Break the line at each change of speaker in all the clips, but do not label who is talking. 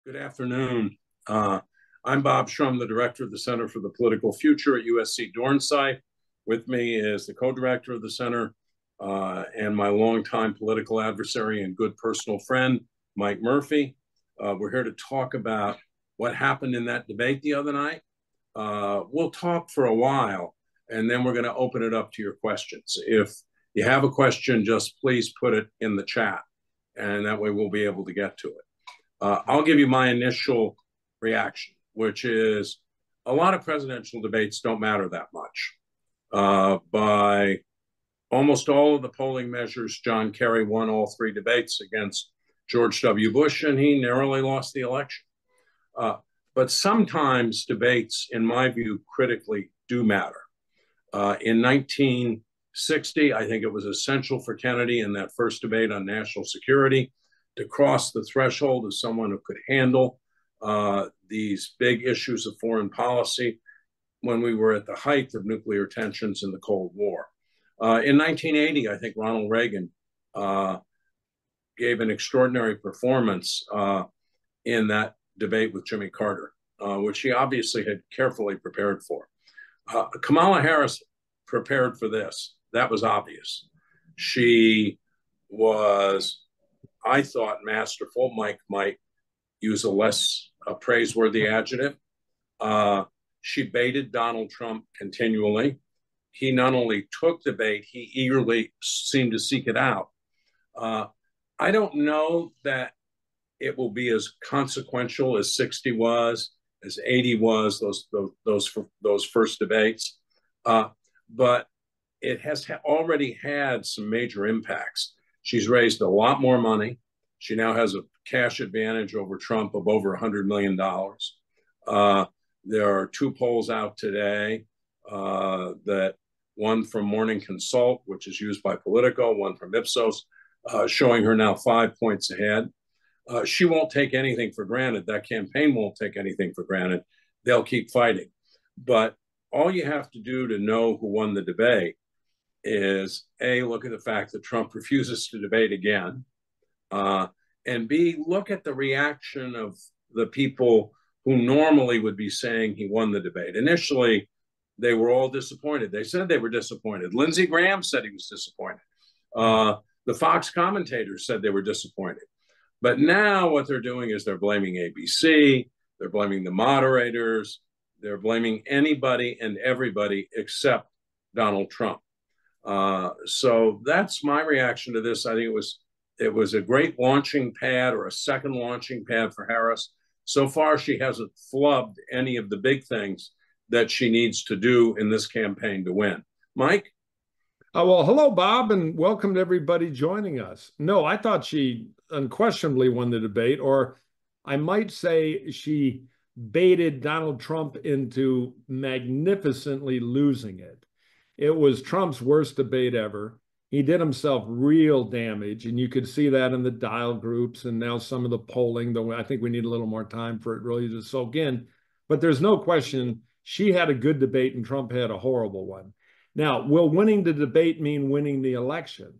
Good afternoon. I'm Bob Shrum, the director of the Center for the Political Future at USC Dornsife. With me is the co-director of the center and my longtime political adversary and good personal friend, Mike Murphy. We're here to talk about what happened in that debate the other night. We'll talk for a while, and then we're going to open it up to your questions. If you have a question, just please put it in the chat, and that way we'll be able to get to it. I'll give you my initial reaction, which is a lot of presidential debates don't matter that much. By almost all of the polling measures, John Kerry won all three debates against George W. Bush, and he narrowly lost the election. But sometimes debates, in my view, critically do matter. In 1960, I think it was essential for Kennedy in that first debate on national security to cross the threshold as someone who could handle these big issues of foreign policy when we were at the height of nuclear tensions in the Cold War. In 1980, I think Ronald Reagan gave an extraordinary performance in that debate with Jimmy Carter, which he obviously had carefully prepared for. Kamala Harris prepared for this. That was obvious. She was, I thought, masterful. Mike might use a less praiseworthy adjective. She baited Donald Trump continually. He not only took the bait, he eagerly seemed to seek it out. I don't know that it will be as consequential as 60 was, as 80 was, those first debates. But it has already had some major impacts. She's raised a lot more money. She now has a cash advantage over Trump of over $100 million. There are two polls out today, that one from Morning Consult, which is used by Politico, one from Ipsos, showing her now 5 points ahead. She won't take anything for granted. That campaign won't take anything for granted. They'll keep fighting. But all you have to do to know who won the debate is A, look at the fact that Trump refuses to debate again, and B, look at the reaction of the people who normally would be saying he won the debate. Initially, they were all disappointed. They said they were disappointed. Lindsey Graham said he was disappointed. The Fox commentators said they were disappointed. But now what they're doing is they're blaming ABC, they're blaming the moderators, they're blaming anybody and everybody except Donald Trump. So that's my reaction to this. I think it was a great launching pad, or a second launching pad for Harris. So far, she hasn't flubbed any of the big things that she needs to do in this campaign to win. Mike?
Well, hello, Bob, and welcome to everybody joining us. No, I thought she unquestionably won the debate, or I might say she baited Donald Trump into magnificently losing it. It was Trump's worst debate ever. He did himself real damage, and you could see that in the dial groups and now some of the polling, though I think we need a little more time for it really to soak in. But there's no question she had a good debate and Trump had a horrible one. Now, will winning the debate mean winning the election?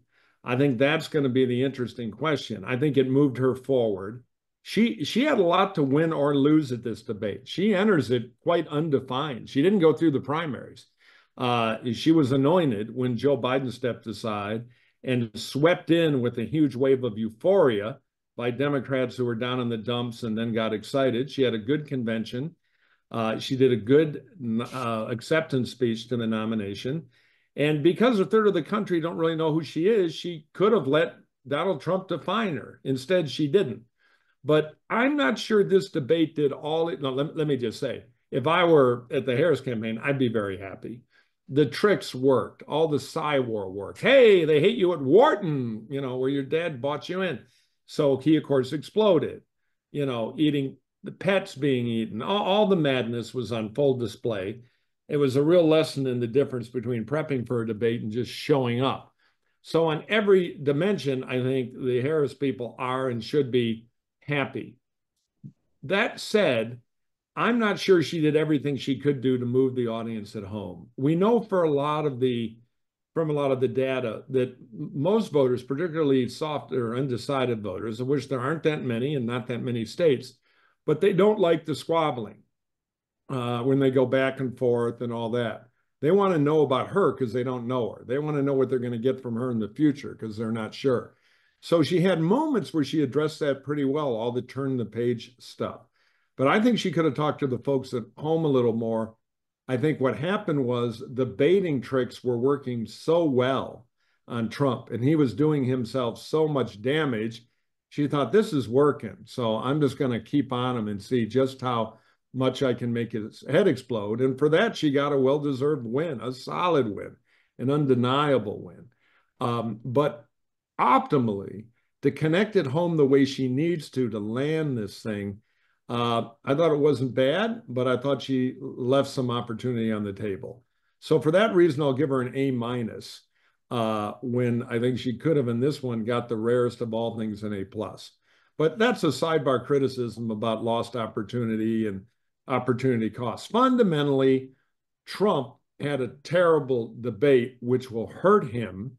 I think that's going to be the interesting question. I think it moved her forward. She had a lot to win or lose at this debate. She enters it quite undefined. She didn't go through the primaries. She was anointed when Joe Biden stepped aside and swept in with a huge wave of euphoria by Democrats who were down in the dumps and then got excited. She had a good convention. She did a good acceptance speech to the nomination. And because a third of the country don't really know who she is, she could have let Donald Trump define her. Instead, she didn't. But I'm not sure this debate did all it. No, let me just say, if I were at the Harris campaign, I'd be very happy. The tricks worked. All the war worked. Hey, they hate you at Wharton, where your dad bought you in. So he, of course, exploded, eating the pets being eaten. All the madness was on full display. It was a real lesson in the difference between prepping for a debate and just showing up. So on every dimension, I think the Harris people are and should be happy. That said, I'm not sure she did everything she could do to move the audience at home. We know from a lot of the data that most voters, particularly soft or undecided voters, of which there aren't that many and not that many states, but they don't like the squabbling when they go back and forth and all that. They want to know about her because they don't know her. They want to know what they're going to get from her in the future because they're not sure. So she had moments where she addressed that pretty well, all the turn the page stuff. But I think she could have talked to the folks at home a little more. I think what happened was the baiting tricks were working so well on Trump, and he was doing himself so much damage. She thought, this is working. So I'm just going to keep on him and see just how much I can make his head explode. And for that, she got a well-deserved win, a solid win, an undeniable win. But optimally, to connect it home the way she needs to land this thing, I thought it wasn't bad, but I thought she left some opportunity on the table. So for that reason, I'll give her an A minus when I think she could have in this one got the rarest of all things an A plus. But that's a sidebar criticism about lost opportunity and opportunity costs. Fundamentally, Trump had a terrible debate, which will hurt him.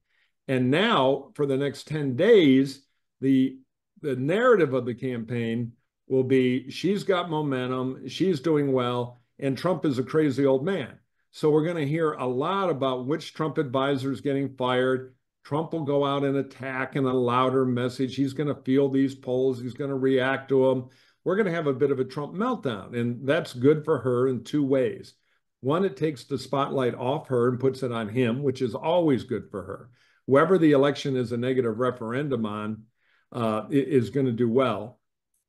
And now, for the next 10 days, the narrative of the campaign will be she's got momentum, she's doing well, and Trump is a crazy old man. So we're going to hear a lot about which Trump advisor is getting fired. Trump will go out and attack in a louder message. He's going to feel these polls. He's going to react to them. We're going to have a bit of a Trump meltdown, and that's good for her in two ways. One, it takes the spotlight off her and puts it on him, which is always good for her. Whoever the election is a negative referendum on is going to do well.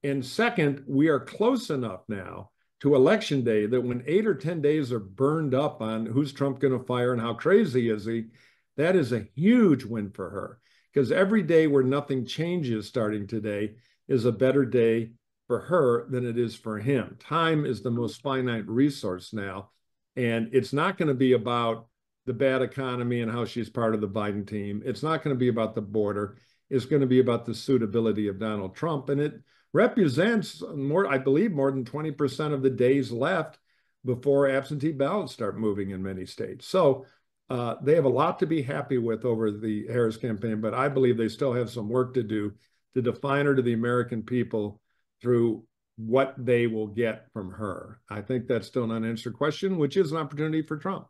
And second, we are close enough now to election day that when 8 or 10 days are burned up on who's Trump going to fire and how crazy is he, that is a huge win for her. Because every day where nothing changes starting today is a better day for her than it is for him. Time is the most finite resource now. And it's not going to be about the bad economy and how she's part of the Biden team. It's not going to be about the border. It's going to be about the suitability of Donald Trump. And it represents more, I believe, more than 20% of the days left before absentee ballots start moving in many states. So they have a lot to be happy with over the Harris campaign, but I believe they still have some work to do to define her to the American people through what they will get from her. I think that's still an unanswered question, which is an opportunity for Trump.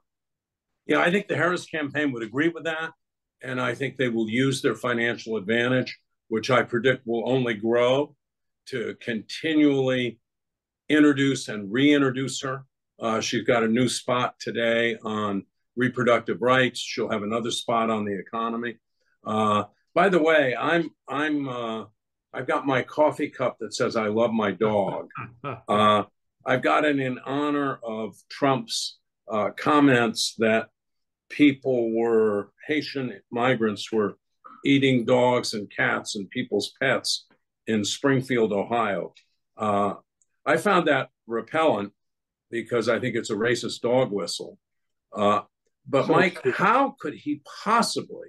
Yeah, I think the Harris campaign would agree with that. And I think they will use their financial advantage, which I predict will only grow, to continually introduce and reintroduce her. She's got a new spot today on reproductive rights. She'll have another spot on the economy. By the way, I've got my coffee cup that says "I love my dog." I've got it in honor of Trump's comments that Haitian migrants were eating dogs and cats and people's pets in Springfield, Ohio. I found that repellent because I think it's a racist dog whistle. But Mike, how could he possibly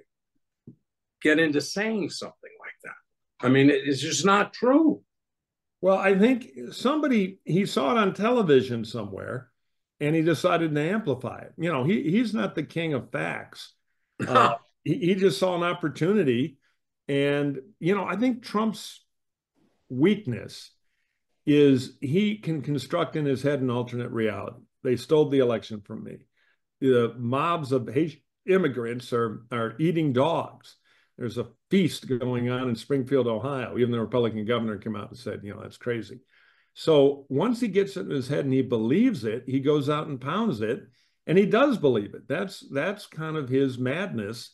get into saying something like that? I mean, it's just not true.
Well, I think he saw it on television somewhere and he decided to amplify it. You know, he's not the king of facts. He just saw an opportunity. And, you know, I think Trump's weakness is he can construct in his head an alternate reality. They stole the election from me. The mobs of Haitian immigrants are eating dogs. There's a feast going on in Springfield, Ohio. Even the Republican governor came out and said, you know, that's crazy. So once he gets it in his head and he believes it, he goes out and pounds it, and he does believe it. That's kind of his madness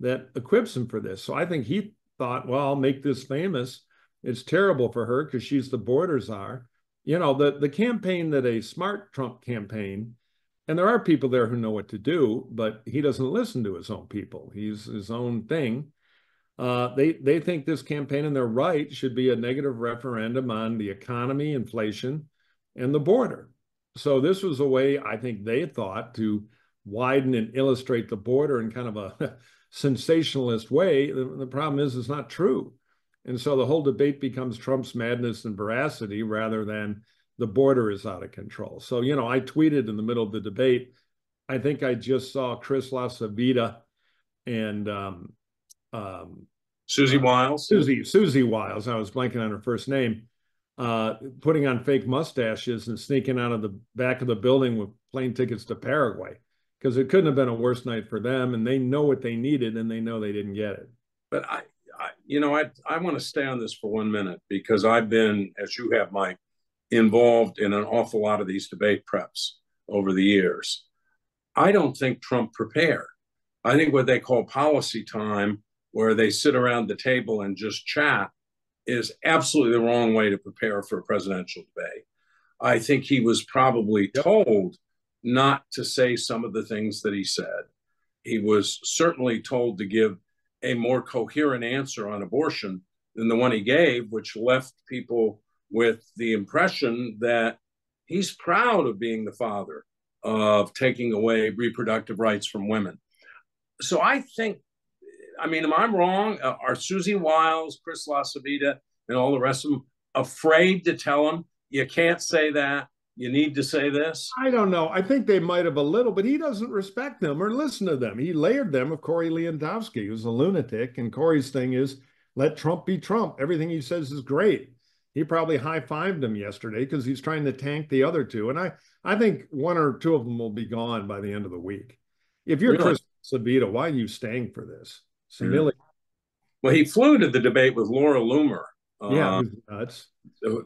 that equips him for this. So I think he thought, well, I'll make this famous. It's terrible for her because she's the border czar. You know, the campaign that a smart Trump campaign, and there are people there who know what to do, but he doesn't listen to his own people. He's his own thing. They think this campaign, and they're right, should be a negative referendum on the economy, inflation, and the border. So this was a way, I think they thought, to widen and illustrate the border in kind of a sensationalist way. The problem is it's not true. And so the whole debate becomes Trump's madness and veracity rather than the border is out of control. So, you know, I tweeted in the middle of the debate, I think I just saw Chris LaCivita and
Susie Wiles.
Susie Wiles. I was blanking on her first name. putting on fake mustaches and sneaking out of the back of the building with plane tickets to Paraguay, because it couldn't have been a worse night for them. And they know what they needed, and they know they didn't get it.
But I want to stay on this for 1 minute because I've been, as you have, Mike, involved in an awful lot of these debate preps over the years. I don't think Trump prepared. I think what they call policy time, where they sit around the table and just chat, is absolutely the wrong way to prepare for a presidential debate. I think he was probably told not to say some of the things that he said. He was certainly told to give a more coherent answer on abortion than the one he gave, which left people with the impression that he's proud of being the father of taking away reproductive rights from women. So I think, I mean, am I wrong? Are Susie Wiles, Chris LaCivita, and all the rest of them afraid to tell him, you can't say that, you need to say this?
I don't know. I think they might have a little, but he doesn't respect them or listen to them. He layered them with Corey Lewandowski, who's a lunatic. And Corey's thing is, let Trump be Trump. Everything he says is great. He probably high-fived him yesterday because he's trying to tank the other two. And I think one or two of them will be gone by the end of the week. If you're Chris LaCivita, why are you staying for this? Senility.
Well, he flew to the debate with Laura Loomer.
Yeah, nuts.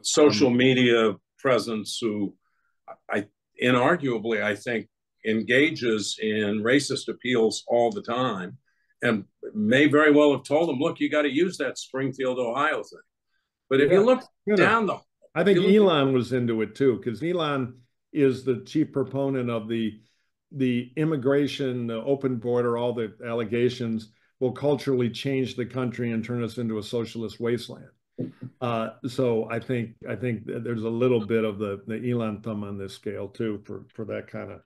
Social media presence who inarguably, I think, engages in racist appeals all the time and may very well have told him, look, you got to use that Springfield, Ohio thing. But if you look down the...
I think Elon was into it too, because Elon is the chief proponent of the immigration, the open border, all the allegations will culturally change the country and turn us into a socialist wasteland. So I think there's a little bit of the Elon thumb on this scale too for that kind of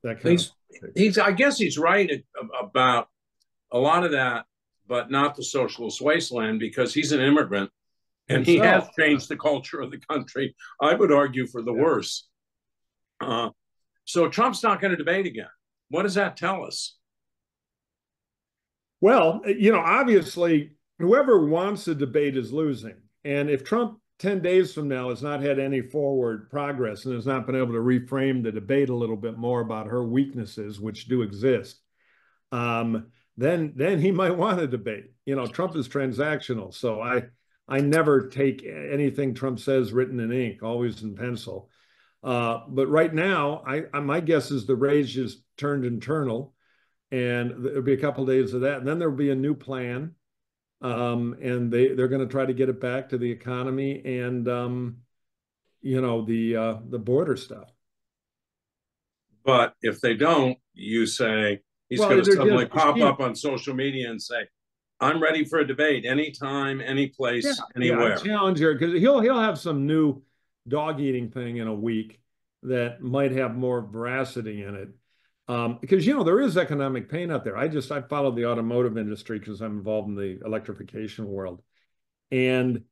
I guess he's right about a lot of that, but not the socialist wasteland, because he's an immigrant and he has changed the culture of the country, I would argue, for the worse. So Trump's not going to debate again. What does that tell us?
Well, obviously, whoever wants to debate is losing. And if Trump 10 days from now has not had any forward progress and has not been able to reframe the debate a little bit more about her weaknesses, which do exist, then he might want to debate. Trump is transactional. So I never take anything Trump says written in ink, always in pencil. But right now, my guess is the rage is turned internal, and there'll be a couple of days of that. And then there'll be a new plan. And they're going to try to get it back to the economy and, the border stuff.
But if they don't, you say he's going to suddenly pop up on social media and say, I'm ready for a debate anytime, any place, anywhere.
Yeah, challenge her, because he'll have some new dog-eating thing in a week that might have more veracity in it. Because, there is economic pain out there. I follow the automotive industry because I'm involved in the electrification world. And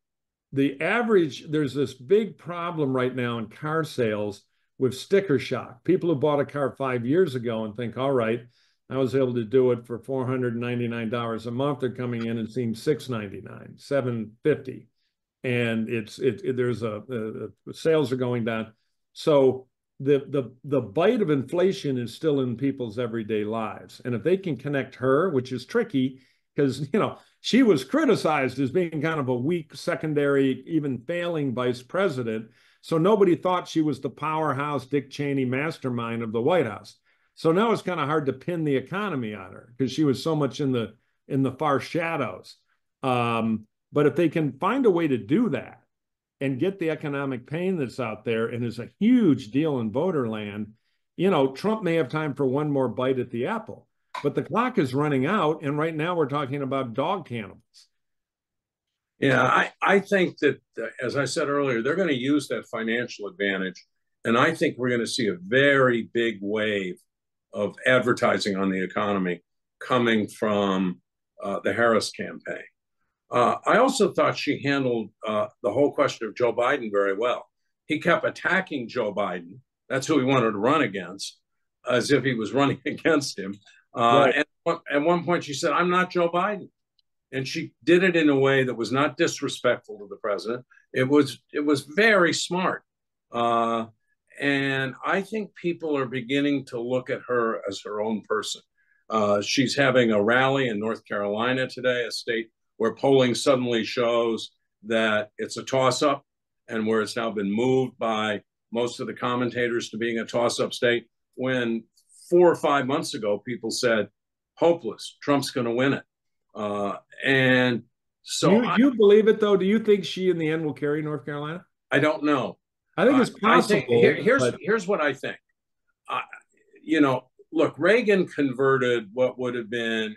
there's this big problem right now in car sales with sticker shock. People who bought a car 5 years ago and think, all right, I was able to do it for $499 a month. They're coming in and seeing $699, $750. And sales are going down. So the bite of inflation is still in people's everyday lives. And if they can connect her, which is tricky, because, she was criticized as being kind of a weak secondary, even failing vice president. So nobody thought she was the powerhouse Dick Cheney mastermind of the White House. So now it's kind of hard to pin the economy on her because she was so much in the far shadows. But if they can find a way to do that and get the economic pain that's out there, and is a huge deal in voter land, Trump may have time for one more bite at the apple, but the clock is running out. And right now we're talking about dog cannibals.
Yeah, I think that, as I said earlier, they're going to use that financial advantage. And I think we're going to see a very big wave of advertising on the economy coming from the Harris campaign. I also thought she handled the whole question of Joe Biden very well. He kept attacking Joe Biden. That's who he wanted to run against, as if he was running against him. Right. And at one point she said, I'm not Joe Biden. and she did it in a way that was not disrespectful to the president. It was very smart. And I think people are beginning to look at her as her own person. She's having a rally in North Carolina today, a state where polling suddenly shows that it's a toss-up, and where it's now been moved by most of the commentators to being a toss-up state, when 4 or 5 months ago people said, hopeless, Trump's going to win it. And so
you believe it, though? Do you think she in the end will carry North Carolina?
I don't know.
I think it's
I think
possible.
here's what I think. Uh, look, Reagan converted what would have been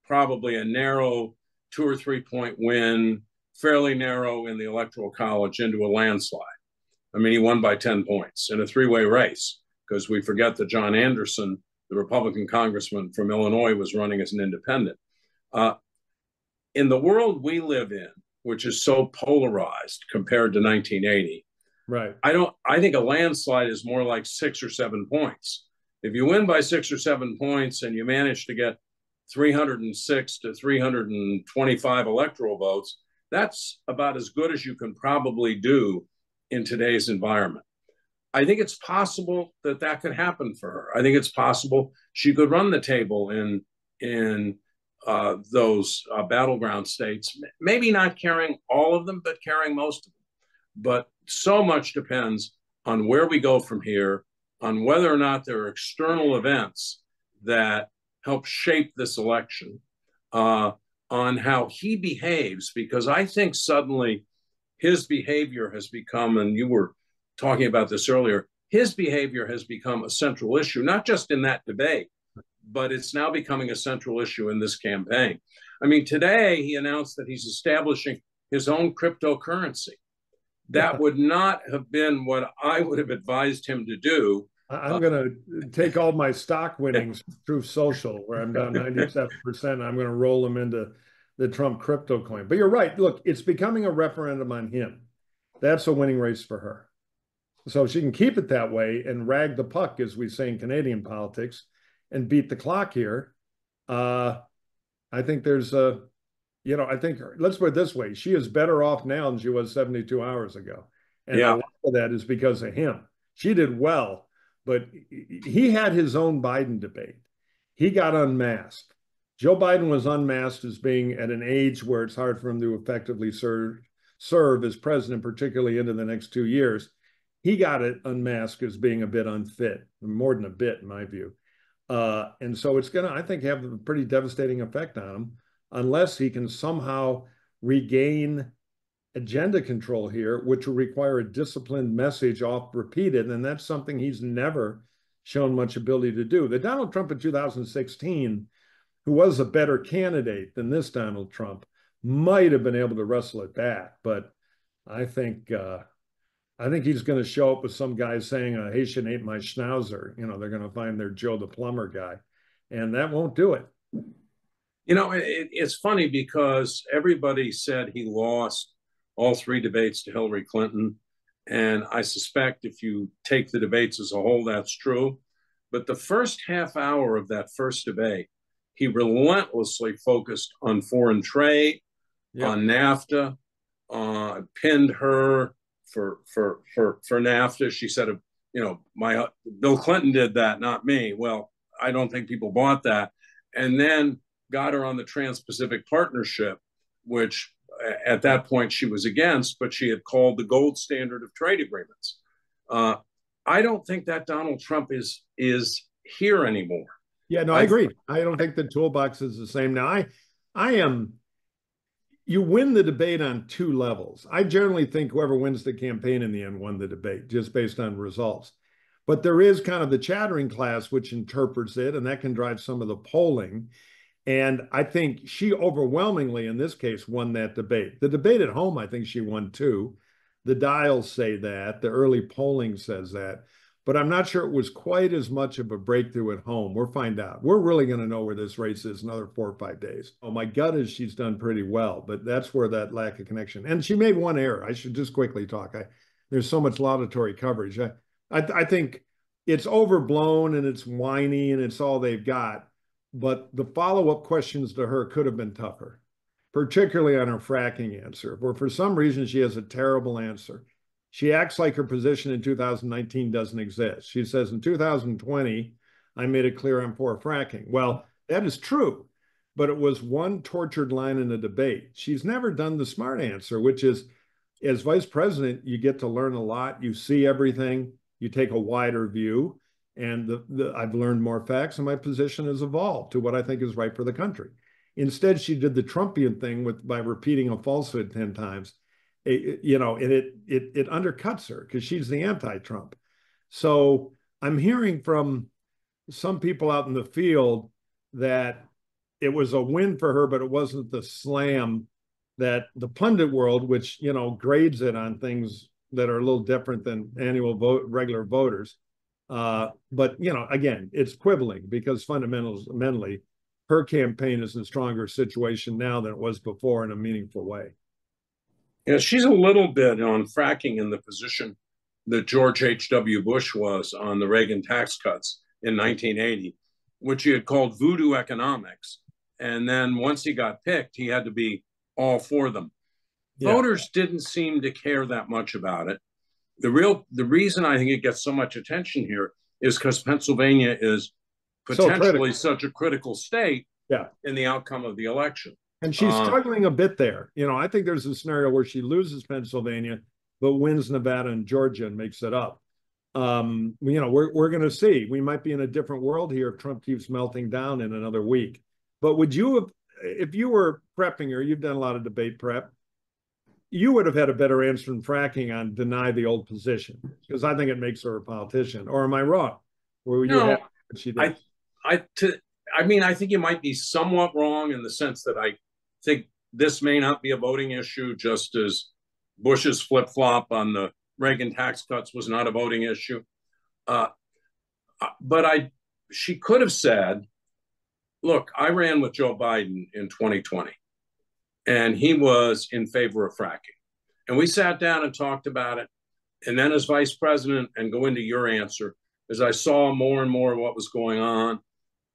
probably a narrow 2 or 3 point win, fairly narrow in the Electoral College, into a landslide. I mean, he won by 10 points in a three-way race, because we forget that John Anderson, the Republican congressman from Illinois, was running as an independent. In the world we live in, which is so polarized compared to 1980,
right?
I think a landslide is more like 6 or 7 points. If you win by 6 or 7 points and you manage to get 306 to 325 electoral votes, that's about as good as you can probably do in today's environment. I think it's possible that that could happen for her. I think it's possible she could run the table in those battleground states, maybe not carrying all of them, but carrying most of them. But so much depends on where we go from here, on whether or not there are external events that help shape this election, on how he behaves, because I think suddenly his behavior has become, and you were talking about this earlier, his behavior has become a central issue, not just in that debate, but it's now becoming a central issue in this campaign. I mean, today he announced that he's establishing his own cryptocurrency. That would not have been what I would have advised him to do.
I'm going to take all my stock winnings through social, where I'm down 97%. I'm going to roll them into the Trump crypto coin. But you're right. Look, it's becoming a referendum on him. That's a winning race for her. So she can keep it that way and rag the puck, as we say in Canadian politics, and beat the clock here. I think there's a, I think, let's put it this way. She is better off now than she was 72 hours ago. And a lot of that is because of him. She did well, but he had his own Biden debate. He got unmasked. Joe Biden was unmasked as being at an age where it's hard for him to effectively serve as president, particularly into the next 2 years. He got it unmasked as being a bit unfit, more than a bit, in my view. And so it's going to, I think, have a pretty devastating effect on him, unless he can somehow regain agenda control here, which will require a disciplined message oft repeated. And that's something he's never shown much ability to do. The Donald Trump in 2016, who was a better candidate than this Donald Trump, might have been able to wrestle it back. But I think he's going to show up with some guy saying, a Haitian ate my schnauzer. They're going to find their Joe the plumber guy, and that won't do it.
It's funny, because everybody said he lost all 3 debates to Hillary Clinton. And I suspect if you take the debates as a whole, that's true. But the first half hour of that first debate, he relentlessly focused on foreign trade, on NAFTA, pinned her for NAFTA. She said, Bill Clinton did that, not me. Well, I don't think people bought that. And then got her on the Trans-Pacific Partnership, which at that point she was against, but she had called the gold standard of trade agreements. I don't think that Donald Trump is here anymore.
Yeah, no, I agree. I don't think the toolbox is the same. Now, you win the debate on 2 levels. I generally think whoever wins the campaign in the end won the debate, just based on results. But there is kind of the chattering class which interprets it, and that can drive some of the polling. And I think she overwhelmingly, in this case, won that debate. The debate at home, I think she won too. The dials say that. The early polling says that. But I'm not sure it was quite as much of a breakthrough at home. We'll find out. We're really going to know where this race is another 4 or 5 days. Oh, my gut is she's done pretty well, but that's where that lack of connection. And she made one error. I should just quickly talk. There's so much laudatory coverage. I think it's overblown and it's whiny and it's all they've got. But the follow-up questions to her could have been tougher. particularly on her fracking answer, where for some reason she has a terrible answer. She acts like her position in 2019 doesn't exist. She says in 2020, I made it clear I'm for fracking. Well, that is true, but it was one tortured line in a debate. She's never done the smart answer, which is, as vice president, you get to learn a lot. You see everything. You take a wider view. And I've learned more facts, and my position has evolved to what I think is right for the country. Instead, she did the Trumpian thing by repeating a falsehood 10 times. And it undercuts her because she's the anti-Trump. So I'm hearing from some people out in the field that it was a win for her, but it wasn't the slam that the pundit world, which, grades it on things that are a little different than regular voters. But, again, it's quibbling because fundamentally, her campaign is in a stronger situation now than it was before in a meaningful way.
Yeah, she's a little bit on fracking in the position that George H.W. Bush was on the Reagan tax cuts in 1980, which he had called voodoo economics. And then once he got picked, he had to be all for them. Yeah. Voters didn't seem to care that much about it. The reason I think it gets so much attention here is because Pennsylvania is potentially such a critical state in the outcome of the election.
And she's struggling a bit there. I think there's a scenario where she loses Pennsylvania, but wins Nevada and Georgia and makes it up. We're going to see. We might be in a different world here if Trump keeps melting down in another week. But would you have, if you were prepping her, you've done a lot of debate prep, you would have had a better answer than fracking on deny the old position, because I think it makes her a politician. Or am I wrong?
No, I think you might be somewhat wrong in the sense that I think this may not be a voting issue, just as Bush's flip-flop on the Reagan tax cuts was not a voting issue. But she could have said, look, I ran with Joe Biden in 2020. And he was in favor of fracking. And we sat down and talked about it. And then as vice president, and go into your answer, as I saw more and more of what was going on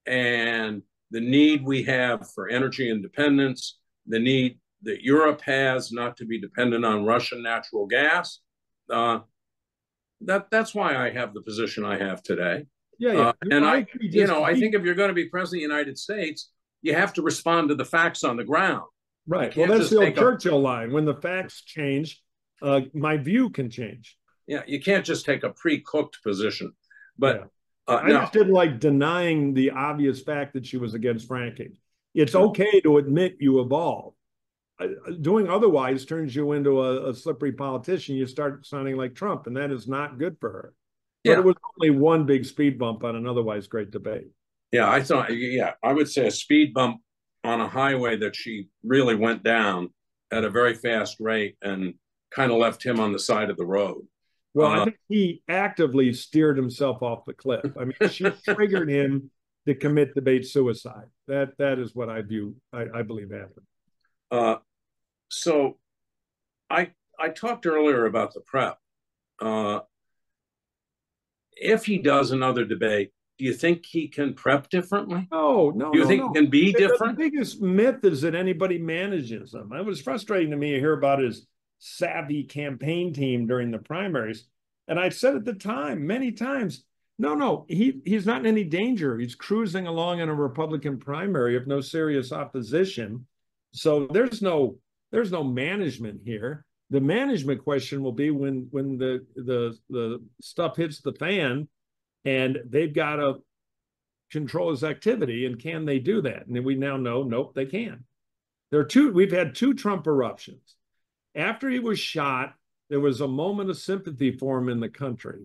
and the need we have for energy independence, the need that Europe has not to be dependent on Russian natural gas, that's why I have the position I have today. And I think if you're going to be president of the United States, you have to respond to the facts on the ground.
Right. Well, that's the old Churchill line. When the facts change, my view can change.
Yeah, you can't just take a pre-cooked position. But
I just didn't like denying the obvious fact that she was against fracking. It's okay to admit you evolve. Doing otherwise turns you into a slippery politician. You start sounding like Trump, and that is not good for her. But it was only one big speed bump on an otherwise great debate.
Yeah, I would say a speed bump on a highway that she really went down at a very fast rate and kind of left him on the side of the road.
Well, I think he actively steered himself off the cliff. I mean, she triggered him to commit debate suicide. That is what I believe happened.
So I talked earlier about the prep. If he does another debate, do you think he can prep differently?
No.
Do you think he can be different?
The biggest myth is that anybody manages them. It was frustrating to me to hear about his savvy campaign team during the primaries. And I said at the time, many times, no, he's not in any danger. He's cruising along in a Republican primary of no serious opposition. So there's no management here. The management question will be when the stuff hits the fan, and they've got to control his activity. And can they do that? And we now know, nope, they can. We've had two Trump eruptions. After he was shot, there was a moment of sympathy for him in the country.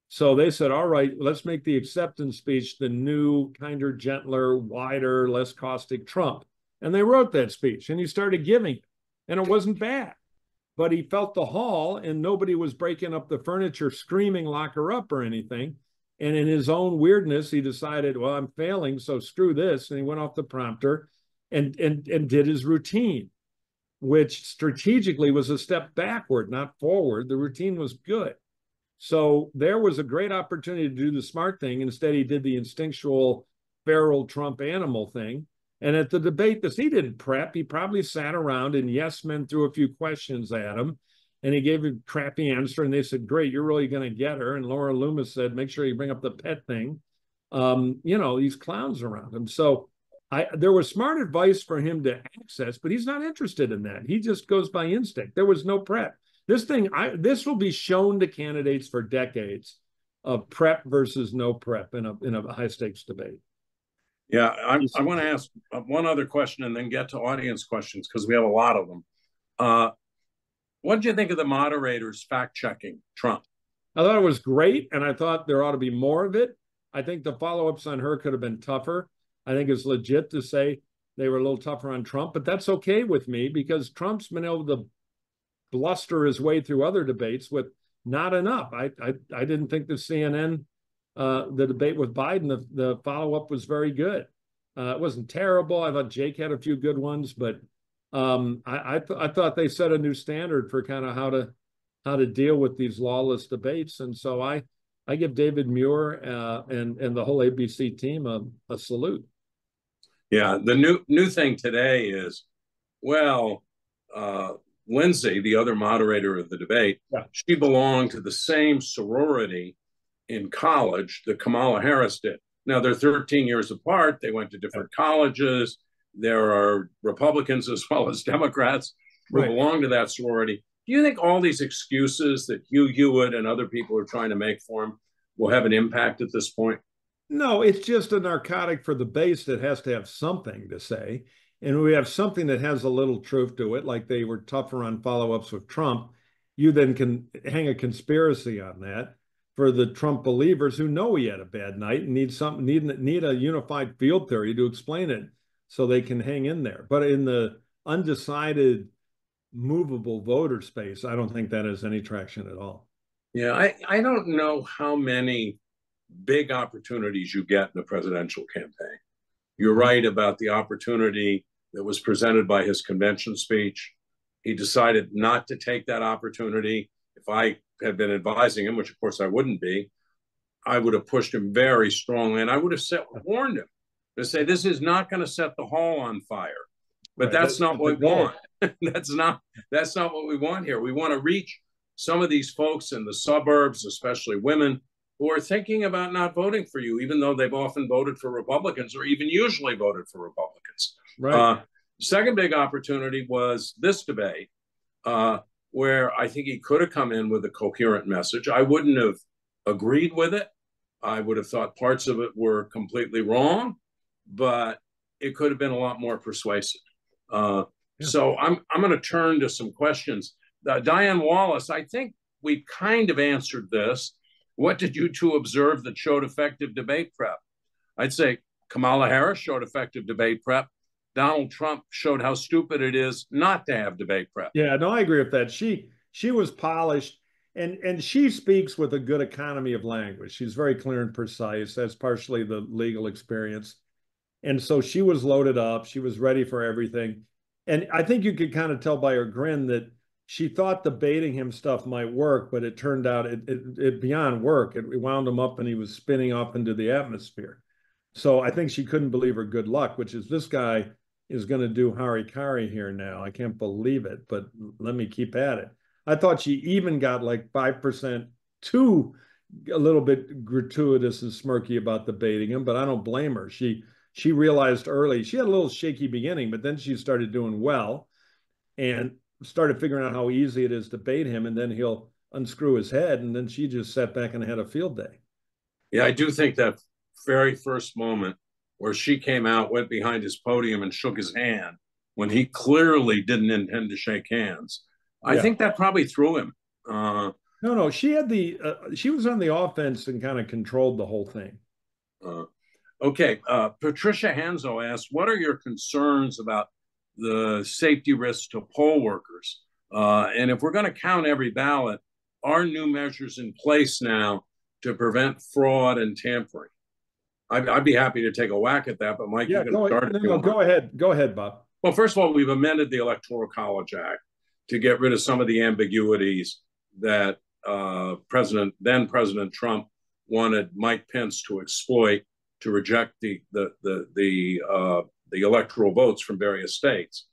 So they said, all right, let's make the acceptance speech the new, kinder, gentler, wider, less caustic Trump. And they wrote that speech, and he started giving it. And it wasn't bad. But he felt the hall, and nobody was breaking up the furniture, screaming, lock her up or anything. And in his own weirdness, he decided, well, I'm failing, so screw this. And he went off the prompter and did his routine, which strategically was a step backward, not forward. The routine was good. So there was a great opportunity to do the smart thing. Instead, he did the instinctual feral Trump animal thing. And at the debate, this he didn't prep. He probably sat around and yes men threw a few questions at him, and he gave a crappy answer. And they said, "Great, you're really going to get her." And Laura Loomis said, "Make sure you bring up the pet thing." These clowns around him. So there was smart advice for him to access, but he's not interested in that. He just goes by instinct. There was no prep. This will be shown to candidates for decades of prep versus no prep in a high stakes debate.
Yeah, I want to ask one other question and then get to audience questions because we have a lot of them. What did you think of the moderators fact checking Trump?
I thought it was great, and I thought there ought to be more of it. I think the follow-ups on her could have been tougher. I think it's legit to say they were a little tougher on Trump, but that's okay with me because Trump's been able to bluster his way through other debates with not enough. I didn't think the CNN, the debate with Biden, the follow-up was very good. It wasn't terrible. I thought Jake had a few good ones, but I thought they set a new standard for kind of how to deal with these lawless debates. And so I give David Muir and the whole ABC team a salute.
Yeah, the new thing today is, well, Lindsay, the other moderator of the debate, she belonged to the same sorority in college that Kamala Harris did. Now, they're 13 years apart. They went to different colleges. There are Republicans as well as Democrats who belong to that sorority. Do you think all these excuses that Hugh Hewitt and other people are trying to make for him will have an impact at this point?
No, it's just a narcotic for the base that has to have something to say. And we have something that has a little truth to it, like they were tougher on follow-ups with Trump. You then can hang a conspiracy on that for the Trump believers who know he had a bad night and need a unified field theory to explain it so they can hang in there. But in the undecided, movable voter space, I don't think that has any traction at all.
Yeah, I don't know how many big opportunities you get in the presidential campaign. You're right about the opportunity that was presented by his convention speech. He decided not to take that opportunity. If I had been advising him, which of course I wouldn't be, I would have pushed him very strongly, and I would have warned him to say this is not going to set the hall on fire. But that's not what we want. That's not what we want here. We want to reach some of these folks in the suburbs, especially women, who are thinking about not voting for you, even though they've often voted for Republicans or even usually voted for Republicans.
Right.
Second big opportunity was this debate, where I think he could have come in with a coherent message. I wouldn't have agreed with it. I would have thought parts of it were completely wrong, but it could have been a lot more persuasive. So I'm going to turn to some questions. Diane Wallace, I think we kind of answered this. What did you two observe that showed effective debate prep? I'd say Kamala Harris showed effective debate prep. Donald Trump showed how stupid it is not to have debate prep.
Yeah, no, I agree with that. She was polished, and she speaks with a good economy of language. She's very clear and precise. That's partially the legal experience. And so she was loaded up. She was ready for everything. And I think you could kind of tell by her grin that she thought debating him stuff might work, but it turned out it beyond work. It wound him up and he was spinning off into the atmosphere. So I think she couldn't believe her good luck, which is this guy is going to do harikari here now. I can't believe it, but let me keep at it. I thought she even got like 5% too a little bit gratuitous and smirky about debating him, but I don't blame her. She realized early, she had a little shaky beginning, but then she started doing well and started figuring out how easy it is to bait him, and then he'll unscrew his head, and then she just sat back and had a field day.
Yeah, I do think that very first moment where she came out, went behind his podium and shook his hand when he clearly didn't intend to shake hands. I think that probably threw him.
No, she had she was on the offense and kind of controlled the whole thing.
Okay, Patricia Hanzo asked, what are your concerns about the safety risks to poll workers? And if we're going to count every ballot, are new measures in place now to prevent fraud and tampering? I'd be happy to take a whack at that, but Mike, you can start.
No, go ahead. Go ahead, Bob.
Well, first of all, we've amended the Electoral College Act to get rid of some of the ambiguities that then President Trump wanted Mike Pence to exploit to reject the the electoral votes from various states.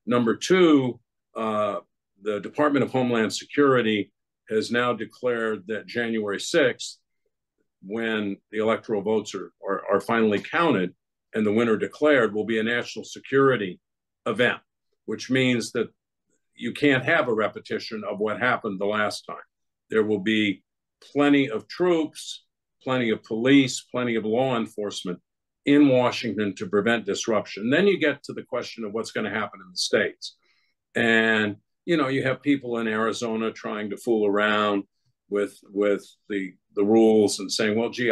Number two, the Department of Homeland Security has now declared that January 6th, when the electoral votes are finally counted and the winner declared, will be a national security event, which means that you can't have a repetition of what happened the last time. There will be plenty of troops, plenty of police, plenty of law enforcement in Washington to prevent disruption. Then you get to the question of what's going to happen in the states. And, you have people in Arizona trying to fool around with the rules and saying, well, gee,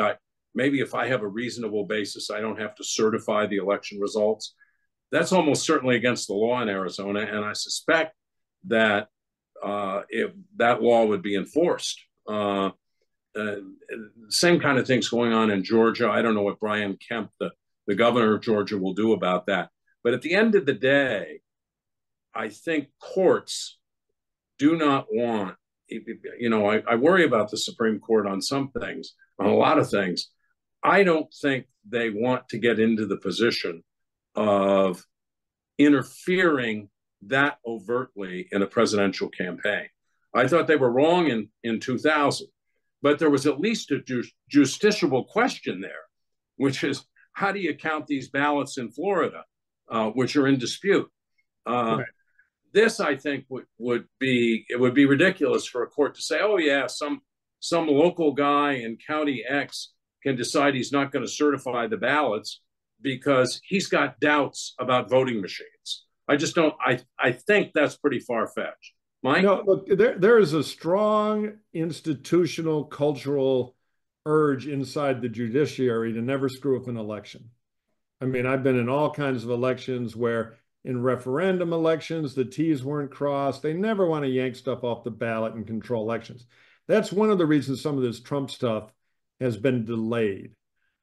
maybe if I have a reasonable basis, I don't have to certify the election results. That's almost certainly against the law in Arizona. And I suspect that if that law would be enforced. Same kind of things going on in Georgia. I don't know what Brian Kemp, the governor of Georgia, will do about that. But at the end of the day, I think courts do not want, I worry about the Supreme Court on some things, on a lot of things. I don't think they want to get into the position of interfering that overtly in a presidential campaign. I thought they were wrong in 2000, but there was at least a justiciable question there, which is, how do you count these ballots in Florida, which are in dispute? Right. This, I think, would be ridiculous for a court to say, oh yeah, some local guy in County X can decide he's not going to certify the ballots because he's got doubts about voting machines. I just don't. I think that's pretty far-fetched. Mike?
No, look, there is a strong institutional, cultural urge inside the judiciary to never screw up an election. I mean, I've been in all kinds of elections where in referendum elections, the T's weren't crossed. They never want to yank stuff off the ballot and control elections. That's one of the reasons some of this Trump stuff has been delayed.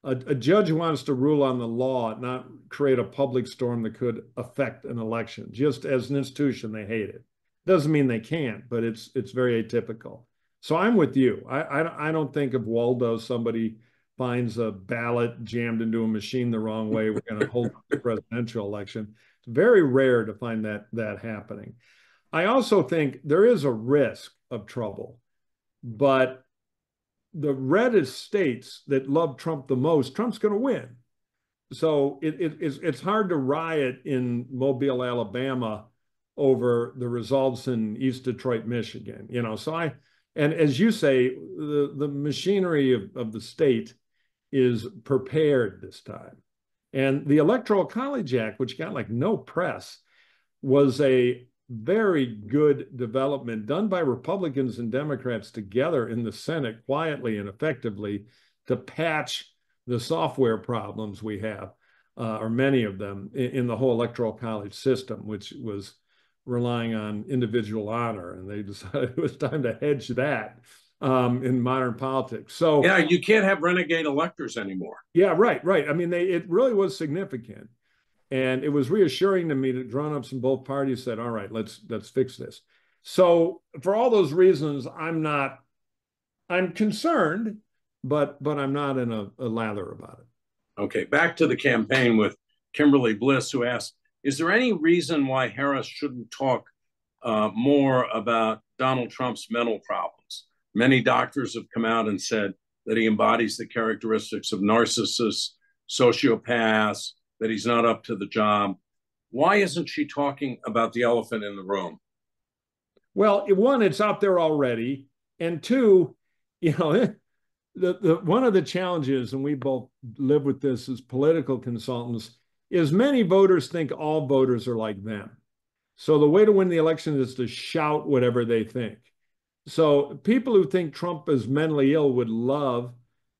A judge wants to rule on the law, not create a public storm that could affect an election. Just as an institution, they hate it. Doesn't mean they can't, but it's very atypical. So I'm with you. I don't think if Waldo, somebody finds a ballot jammed into a machine the wrong way, we're going to hold the presidential election. It's very rare to find that happening. I also think there is a risk of trouble, but the reddest states that love Trump the most, Trump's going to win. So it's hard to riot in Mobile, Alabama over the results in East Detroit, Michigan. And as you say, the machinery of the state is prepared this time. And the Electoral College Act, which got like no press, was a very good development done by Republicans and Democrats together in the Senate quietly and effectively to patch the software problems we have, or many of them, in the whole Electoral College system, which was relying on individual honor. And they decided it was time to hedge that in modern politics. So
yeah, you can't have renegade electors anymore.
Yeah, right. I mean, it really was significant. And it was reassuring to me that grown-ups in both parties said, all right, let's fix this. So for all those reasons, I'm concerned, but I'm not in a lather about it.
Okay, back to the campaign with Kimberly Bliss, who asked, is there any reason why Harris shouldn't talk more about Donald Trump's mental problems? Many doctors have come out and said that he embodies the characteristics of narcissists, sociopaths, that he's not up to the job. Why isn't she talking about the elephant in the room?
Well, one, it's out there already. And two, one of the challenges, and we both live with this as political consultants, is many voters think all voters are like them. So the way to win the election is to shout whatever they think. So people who think Trump is mentally ill would love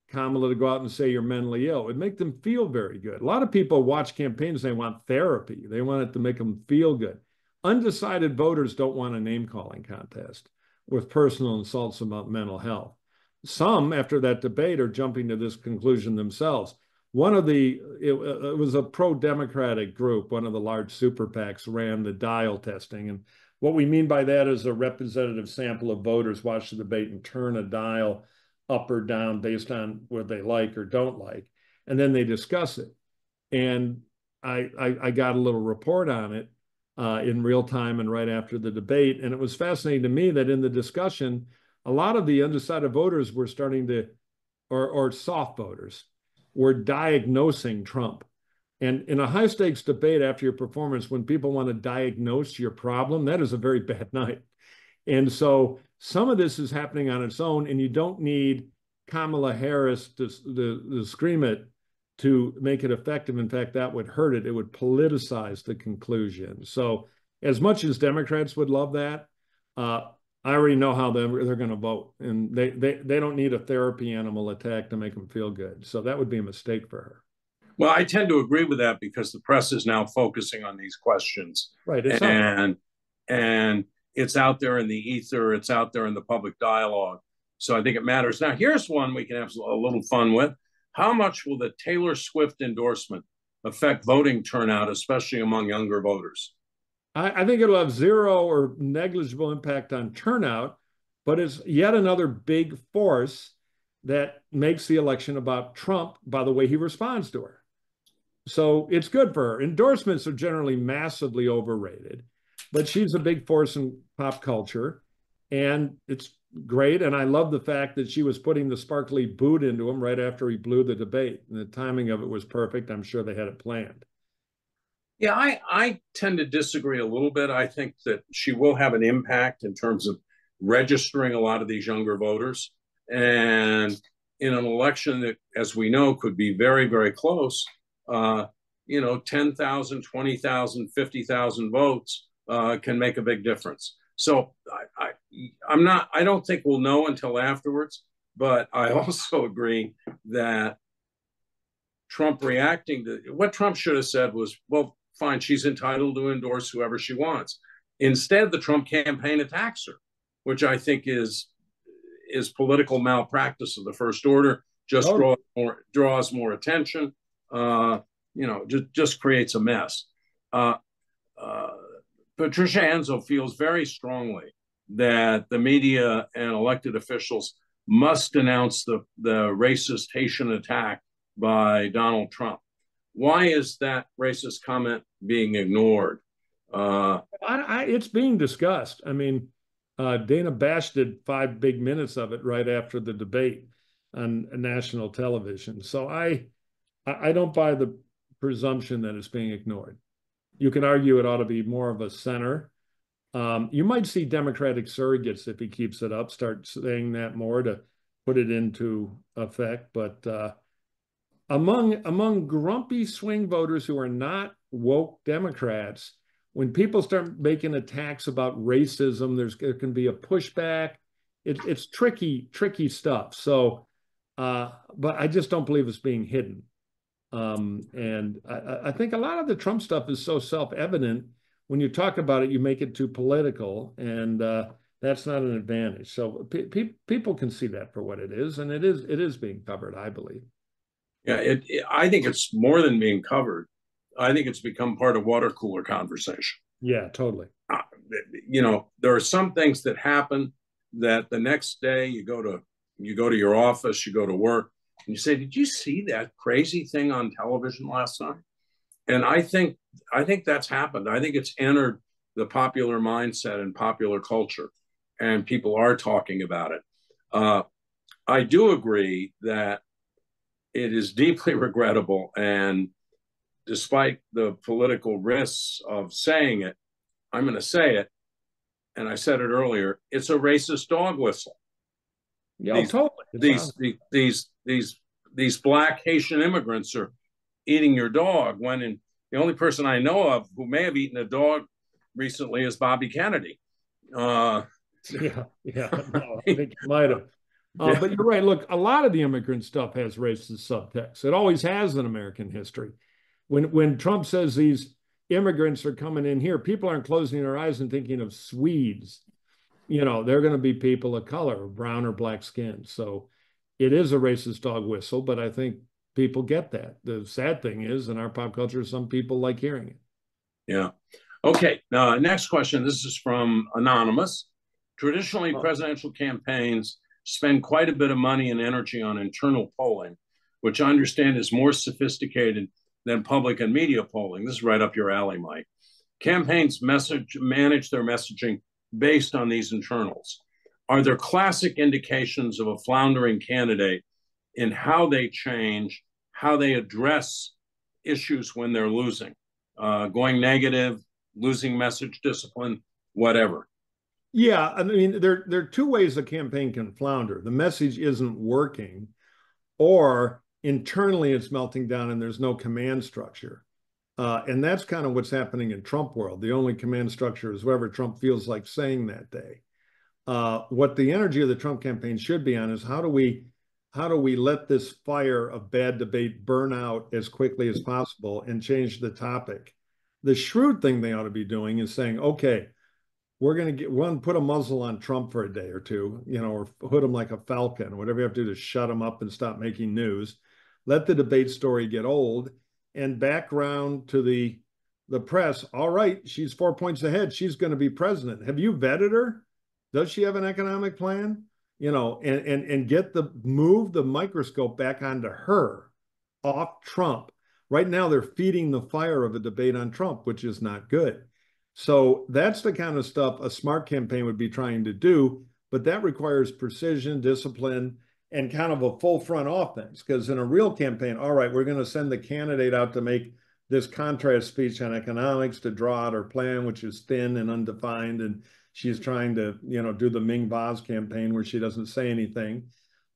Kamala to go out and say you're mentally ill. It'd make them feel very good. A lot of people watch campaigns, they want therapy. They want it to make them feel good. Undecided voters don't want a name-calling contest with personal insults about mental health. Some, after that debate, are jumping to this conclusion themselves. It was a pro-democratic group, one of the large super PACs ran the dial testing. And what we mean by that is a representative sample of voters watch the debate and turn a dial up or down based on what they like or don't like. And then they discuss it. And I got a little report on it in real time and right after the debate. And it was fascinating to me that in the discussion, a lot of the undecided voters were starting to, or soft voters, were diagnosing Trump. And in a high stakes debate after your performance, when people want to diagnose your problem, that is a very bad night. And so some of this is happening on its own, and you don't need Kamala Harris to scream it to make it effective. In fact, that would hurt it. It would politicize the conclusion. So as much as Democrats would love that, I already know how they're going to vote. And they don't need a therapy animal attack to make them feel good. So that would be a mistake for her.
Well, I tend to agree with that because the press is now focusing on these questions.
Right.
And it's out there in the ether. It's out there in the public dialogue. So I think it matters. Now, here's one we can have a little fun with. How much will the Taylor Swift endorsement affect voting turnout, especially among younger voters?
I think it'll have zero or negligible impact on turnout, but it's yet another big force that makes the election about Trump by the way he responds to her. So it's good for her. Endorsements are generally massively overrated, but she's a big force in pop culture, and it's great. And I love the fact that she was putting the sparkly boot into him right after he blew the debate. And the timing of it was perfect. I'm sure they had it planned.
Yeah, I tend to disagree a little bit. I think that she will have an impact in terms of registering a lot of these younger voters. And in an election that, as we know, could be very, very close, 10,000, 20,000, 50,000 votes can make a big difference. So I don't think we'll know until afterwards, but I also agree that Trump reacting to what Trump should have said was, well, fine, she's entitled to endorse whoever she wants. Instead, the Trump campaign attacks her, which I think is political malpractice of the first order, just draws more attention, just creates a mess. Patricia Anzo feels very strongly that the media and elected officials must denounce the racist Haitian attack by Donald Trump. Why is that racist comment being ignored?
It's being discussed. I mean, Dana Bash did 5 big minutes of it right after the debate on national television. So I don't buy the presumption that it's being ignored. You can argue it ought to be more of a center. You might see Democratic surrogates, if he keeps it up, start saying that more to put it into effect. But among grumpy swing voters who are not woke Democrats, when people start making attacks about racism, there can be a pushback. It's tricky stuff. So, but I just don't believe it's being hidden. And I think a lot of the Trump stuff is so self-evident. When you talk about it, you make it too political, and that's not an advantage. So people can see that for what it is, and it is being covered, I believe.
Yeah, I think it's more than being covered. I think it's become part of water cooler conversation.
Yeah, totally.
There are some things that happen that the next day you go to your office, you go to work, and you say, "Did you see that crazy thing on television last night?" And I think that's happened. I think it's entered the popular mindset and popular culture, and people are talking about it. I do agree that it is deeply regrettable, and despite the political risks of saying it, I'm going to say it, and I said it earlier. It's a racist dog whistle.
Yeah, totally.
These black Haitian immigrants are eating your dog. The only person I know of who may have eaten a dog recently is Bobby Kennedy.
No, I think he might have. But you're right. Look, a lot of the immigrant stuff has racist subtext. It always has in American history. When Trump says these immigrants are coming in here, people aren't closing their eyes and thinking of Swedes. They're going to be people of color, brown or black skin. So it is a racist dog whistle, but I think people get that. The sad thing is, in our pop culture, some people like hearing it.
Yeah. Okay. Next question. This is from Anonymous. Traditionally, presidential campaigns spend quite a bit of money and energy on internal polling, which I understand is more sophisticated than public and media polling. This is right up your alley, Mike. Campaigns manage their messaging based on these internals. Are there classic indications of a floundering candidate in how they change, how they address issues when they're losing, going negative, losing message discipline, whatever?
Yeah, I mean, there are two ways a campaign can flounder. The message isn't working, or internally it's melting down and there's no command structure. And that's kind of what's happening in Trump world. The only command structure is whatever Trump feels like saying that day. What the energy of the Trump campaign should be on is how do we let this fire of bad debate burn out as quickly as possible and change the topic. The shrewd thing they ought to be doing is saying, okay, we're going to put a muzzle on Trump for a day or two, or hood him like a falcon, whatever you have to do to shut him up and stop making news. Let the debate story get old and background to the press. All right, she's 4 points ahead. She's going to be president. Have you vetted her? Does she have an economic plan? And move the microscope back onto her, off Trump. Right now, they're feeding the fire of a debate on Trump, which is not good. So that's the kind of stuff a smart campaign would be trying to do, but that requires precision, discipline, and kind of a full front offense. Because in a real campaign, all right, we're going to send the candidate out to make this contrast speech on economics to draw out her plan, which is thin and undefined, and she's trying to, do the Ming Vaz campaign where she doesn't say anything.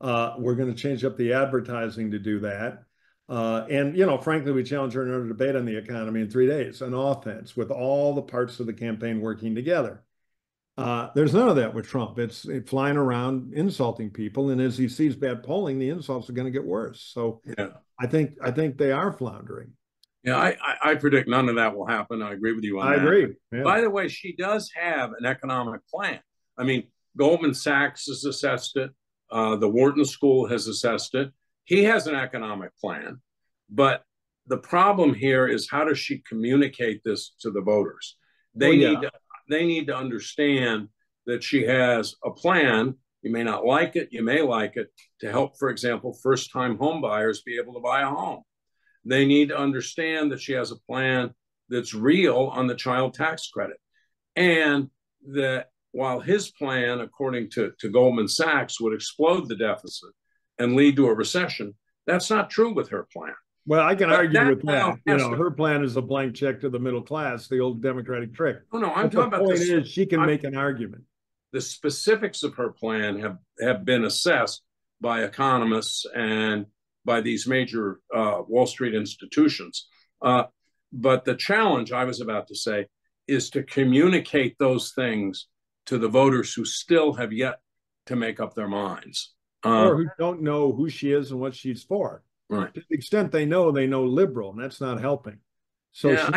We're going to change up the advertising to do that. And frankly, we challenge her in a debate on the economy in 3 days, an offense with all the parts of the campaign working together. There's none of that with Trump. It's flying around insulting people, and as he sees bad polling, the insults are going to get worse. So yeah. I think they are floundering.
Yeah, I predict none of that will happen. I agree with you on that.
I agree. Yeah.
By the way, she does have an economic plan. I mean, Goldman Sachs has assessed it. The Wharton School has assessed it. He has an economic plan. But the problem here is, how does she communicate this to the voters? They need to understand that she has a plan. You may not like it. You may like it, to help, for example, first-time home buyers be able to buy a home. They need to understand that she has a plan that's real on the child tax credit. And that while his plan, according to Goldman Sachs, would explode the deficit and lead to a recession, that's not true with her plan.
Well, I can argue with that. Her plan is a blank check to the middle class, the old Democratic trick.
No, I'm talking about
this. The point is, she can make an argument.
The specifics of her plan have been assessed by economists and by these major Wall Street institutions. But the challenge, I was about to say, is to communicate those things to the voters who still have yet to make up their minds.
Or who don't know who she is and what she's for.
Right.
To the extent they know liberal, and that's not helping. So
yeah,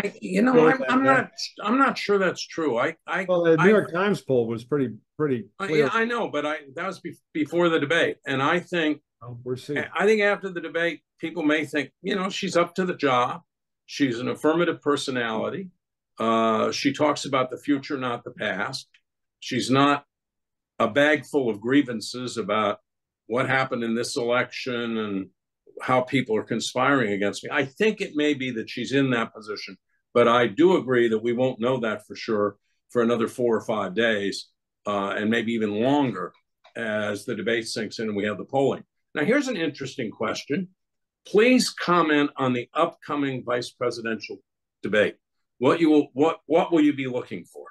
I'm not sure that's true.
Well, the New York Times poll was pretty clear.
Yeah, I know, but that was before the debate, and I think
we're seeing.
I think after the debate, people may think, she's up to the job. She's an affirmative personality. She talks about the future, not the past. She's not a bag full of grievances about what happened in this election and how people are conspiring against me. I think it may be that she's in that position, but I do agree that we won't know that for sure for another 4 or 5 days, and maybe even longer as the debate sinks in and we have the polling. Now, here's an interesting question. Please comment on the upcoming vice presidential debate. What will you be looking for?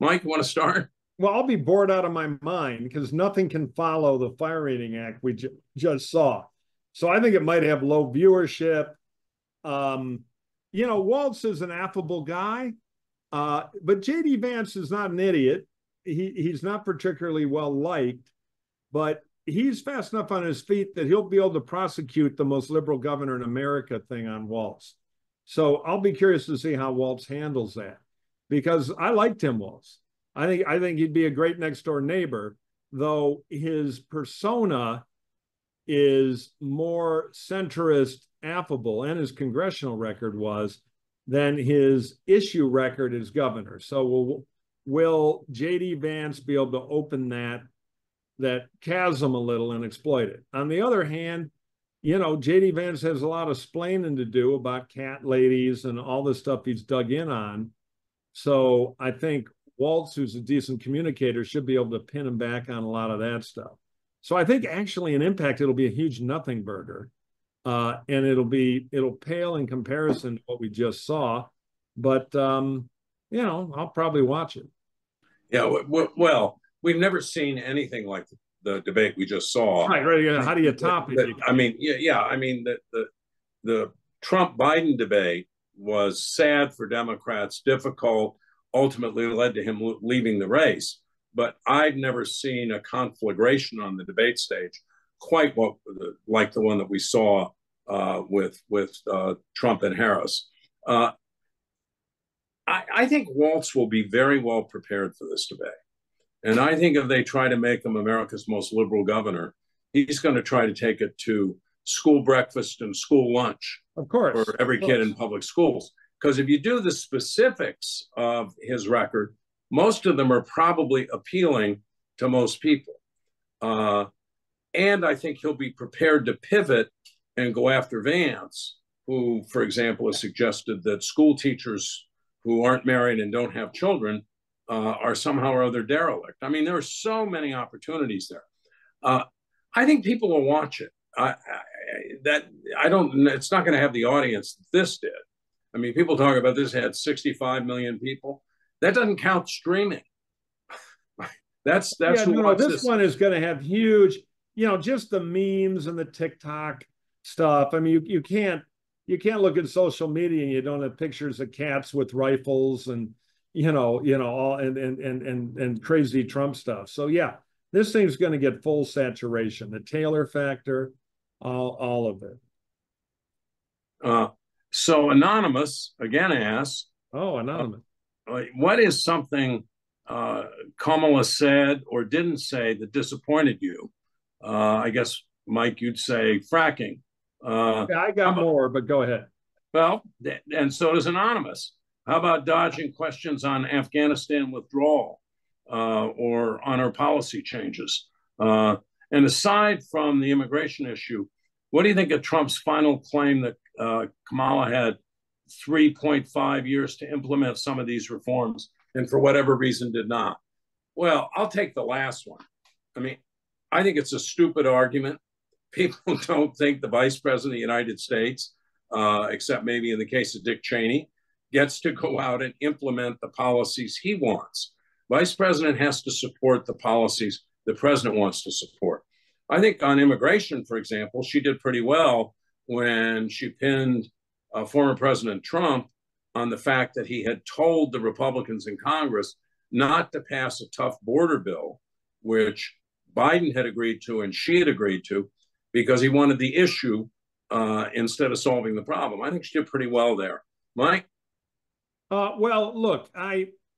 Mike, you want to start?
Well, I'll be bored out of my mind because nothing can follow the Fire Rating Act we just saw. So I think it might have low viewership. Waltz is an affable guy, but J.D. Vance is not an idiot. He's not particularly well liked, but he's fast enough on his feet that he'll be able to prosecute the most liberal governor in America thing on Waltz. So I'll be curious to see how Waltz handles that, because I like Tim Waltz. I think he'd be a great next door neighbor, though his persona is more centrist, affable, and his congressional record was, than his issue record as governor. So will J.D. Vance be able to open that chasm a little and exploit it? On the other hand, J.D. Vance has a lot of splaining to do about cat ladies and all the stuff he's dug in on. So I think Waltz, who's a decent communicator, should be able to pin him back on a lot of that stuff. So I think actually in impact, it'll be a huge nothing burger. And it'll pale in comparison to what we just saw. But, I'll probably watch it.
Yeah, well, we've never seen anything like the debate we just saw.
Right. How do you top it?
I mean, yeah. I mean, the Trump-Biden debate was sad for Democrats, difficult, ultimately led to him leaving the race. But I've never seen a conflagration on the debate stage quite like the one that we saw with Trump and Harris. I think Waltz will be very well prepared for this debate. And I think if they try to make him America's most liberal governor, he's going to try to take it to school breakfast and school lunch,
of course,
for every kid in public schools. Because if you do the specifics of his record, most of them are probably appealing to most people. And I think he'll be prepared to pivot and go after Vance, who, for example, has suggested that school teachers who aren't married and don't have children are somehow or other derelict. I mean, there are so many opportunities there. I think people will watch it. It's not going to have the audience that this did. I mean, people talk about this had 65 million people. That doesn't count streaming. This
one is going to have huge, just the memes and the TikTok stuff. I mean, you can't look at social media and you don't have pictures of cats with rifles and all and crazy Trump stuff. So yeah, this thing's going to get full saturation. The Taylor factor, all of it.
So Anonymous again asks.
Oh, Anonymous.
What is something Kamala said or didn't say that disappointed you? I guess, Mike, you'd say fracking.
Yeah, I got more, but go ahead.
Well, and so does Anonymous. How about dodging questions on Afghanistan withdrawal or on our policy changes? And aside from the immigration issue, what do you think of Trump's final claim that Kamala had 3.5 years to implement some of these reforms and for whatever reason did not? Well, I'll take the last one. I mean, I think it's a stupid argument. People don't think the vice president of the United States, except maybe in the case of Dick Cheney, gets to go out and implement the policies he wants. Vice president has to support the policies the president wants to support. I think on immigration, for example, she did pretty well when she pinned former President Trump on the fact that he had told the Republicans in Congress not to pass a tough border bill, which Biden had agreed to and she had agreed to, because he wanted the issue instead of solving the problem. I think she did pretty well there. Mike?
Well, look,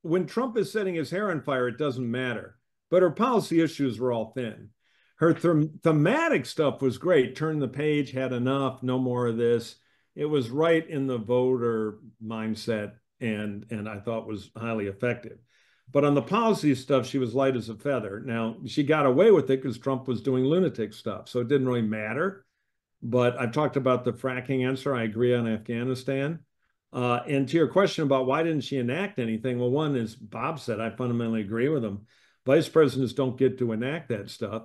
when Trump is setting his hair on fire, it doesn't matter. But her policy issues were all thin. Her thematic stuff was great. Turn the page, had enough, no more of this. It was right in the voter mindset, and I thought was highly effective. But on the policy stuff, she was light as a feather. Now, she got away with it because Trump was doing lunatic stuff, so it didn't really matter. But I've talked about the fracking answer. I agree on Afghanistan. And to your question about why didn't she enact anything? Well, one, as Bob said, I fundamentally agree with him. Vice presidents don't get to enact that stuff.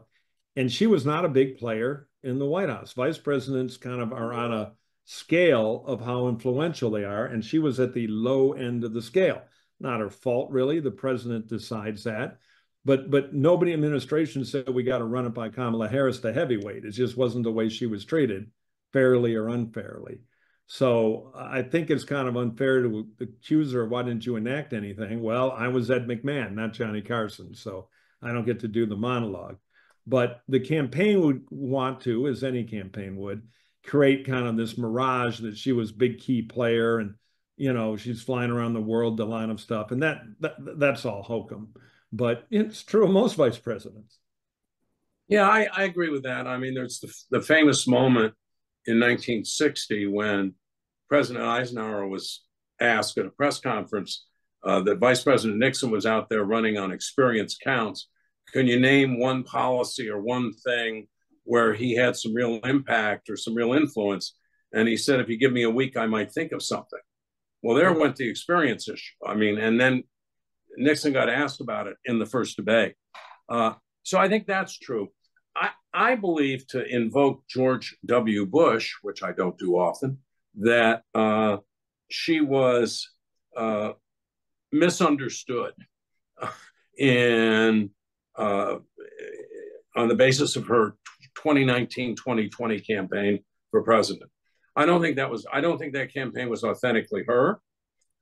And she was not a big player in the White House. Vice presidents kind of are on a scale of how influential they are, and she was at the low end of the scale. Not her fault, really. The president decides that. But nobody in administration said we got to run it by Kamala Harris to heavyweight. It just wasn't the way she was treated, fairly or unfairly. So I think it's kind of unfair to accuse her of why didn't you enact anything? Well, I was Ed McMahon, not Johnny Carson, so I don't get to do the monologue. But the campaign would want to, as any campaign would, create kind of this mirage that she was a big key player and, she's flying around the world, the line of stuff. And that's all hokum. But it's true of most vice presidents.
Yeah, I agree with that. I mean, there's the famous moment in 1960 when President Eisenhower was asked at a press conference that Vice President Nixon was out there running on experience counts. Can you name one policy or one thing where he had some real impact or some real influence. And he said, if you give me a week, I might think of something. Well, there went the experience issue. I mean, and then Nixon got asked about it in the first debate. So I think that's true. I believe, to invoke George W. Bush, which I don't do often, that she was misunderstood in on the basis of her 2019-2020 campaign for president. I don't think that campaign was authentically her.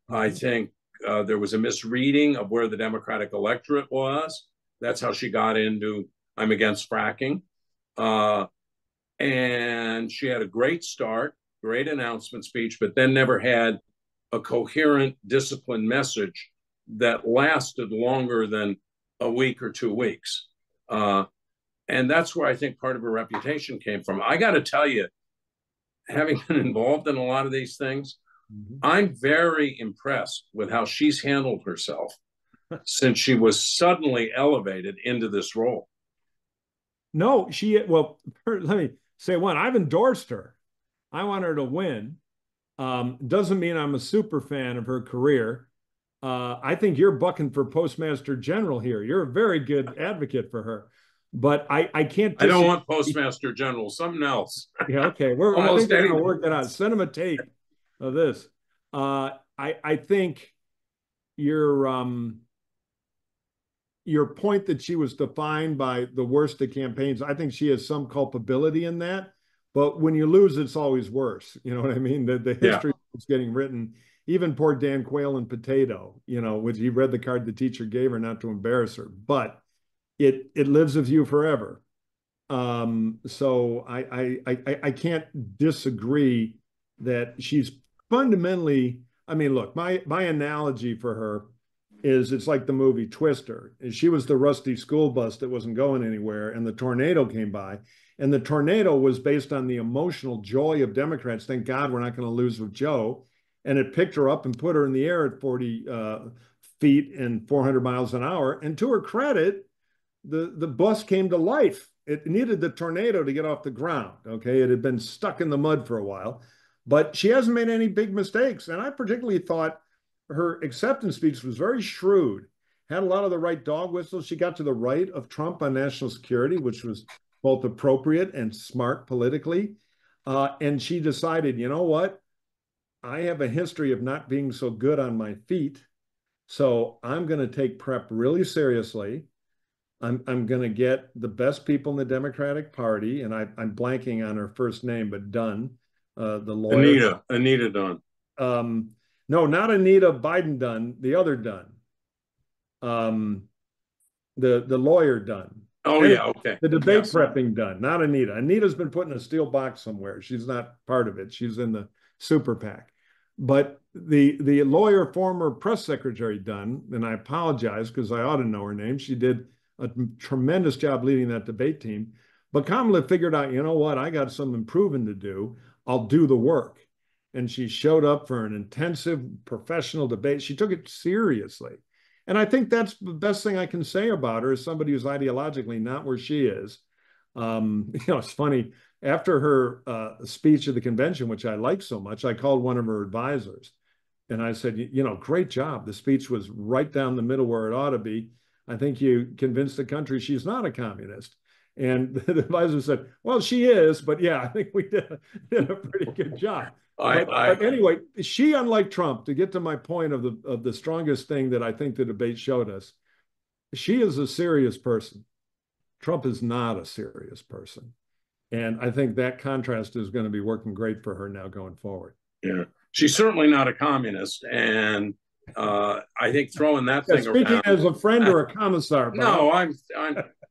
I think there was a misreading of where the Democratic electorate was. That's how she got into I'm against fracking. And she had a great start, great announcement speech, but then never had a coherent, disciplined message that lasted longer than a week or 2 weeks. And that's where I think part of her reputation came from. I got to tell you, having been involved in a lot of these things, I'm very impressed with how she's handled herself since she was suddenly elevated into this role.
No, well, let me say one, I've endorsed her. I want her to win. Doesn't mean I'm a super fan of her career. I think you're bucking for Postmaster General here. You're a very good advocate for her. But I can't.
I don't want Postmaster General, something else.
Yeah, okay. I think we're going to work it out. Send him a tape of this. I think your point that she was defined by the worst of campaigns, I think she has some culpability in that. But when you lose, it's always worse. You know what I mean? The history is getting written. Even poor Dan Quayle and Potato, which he read the card the teacher gave her not to embarrass her. But it lives with you forever. So I can't disagree that she's fundamentally, I mean, look, my analogy for her is it's like the movie Twister. She was the rusty school bus that wasn't going anywhere, and the tornado came by. And the tornado was based on the emotional joy of Democrats. Thank God we're not going to lose with Joe. And it picked her up and put her in the air at 40 feet and 400 miles an hour. And to her credit, the bus came to life. It needed the tornado to get off the ground. Okay, it had been stuck in the mud for a while, but she hasn't made any big mistakes. And I particularly thought her acceptance speech was very shrewd, had a lot of the right dog whistles. She got to the right of Trump on national security, which was both appropriate and smart politically. And she decided, you know what? I have a history of not being so good on my feet. So I'm going to take prep really seriously. I'm going to get the best people in the Democratic Party, and I'm blanking on her first name, but Dunn, the lawyer.
Anita Dunn.
No, not Anita Biden Dunn, the other Dunn. The lawyer Dunn.
Oh,
and
yeah, okay.
The debate prepping Dunn, not Anita. Anita's been put in a steel box somewhere. She's not part of it. She's in the super PAC. But the lawyer, former press secretary Dunn, and I apologize because I ought to know her name. She did a tremendous job leading that debate team. But Kamala figured out, you know what, I got some improving to do. I'll do the work. And she showed up for an intensive professional debate. She took it seriously. And I think that's the best thing I can say about her as somebody who's ideologically not where she is. It's funny. After her speech at the convention, which I liked so much, I called one of her advisors. And I said, great job. The speech was right down the middle where it ought to be. I think you convinced the country she's not a communist. And the advisor said, well, she is, but yeah, I think we did a pretty good job. But anyway, she, unlike Trump, to get to my point of the strongest thing that I think the debate showed us, she is a serious person. Trump is not a serious person. And I think that contrast is going to be working great for her now going forward.
Yeah, she's certainly not a communist. And I think throwing that thing
speaking
around,
as a friend or a commissar, Bob.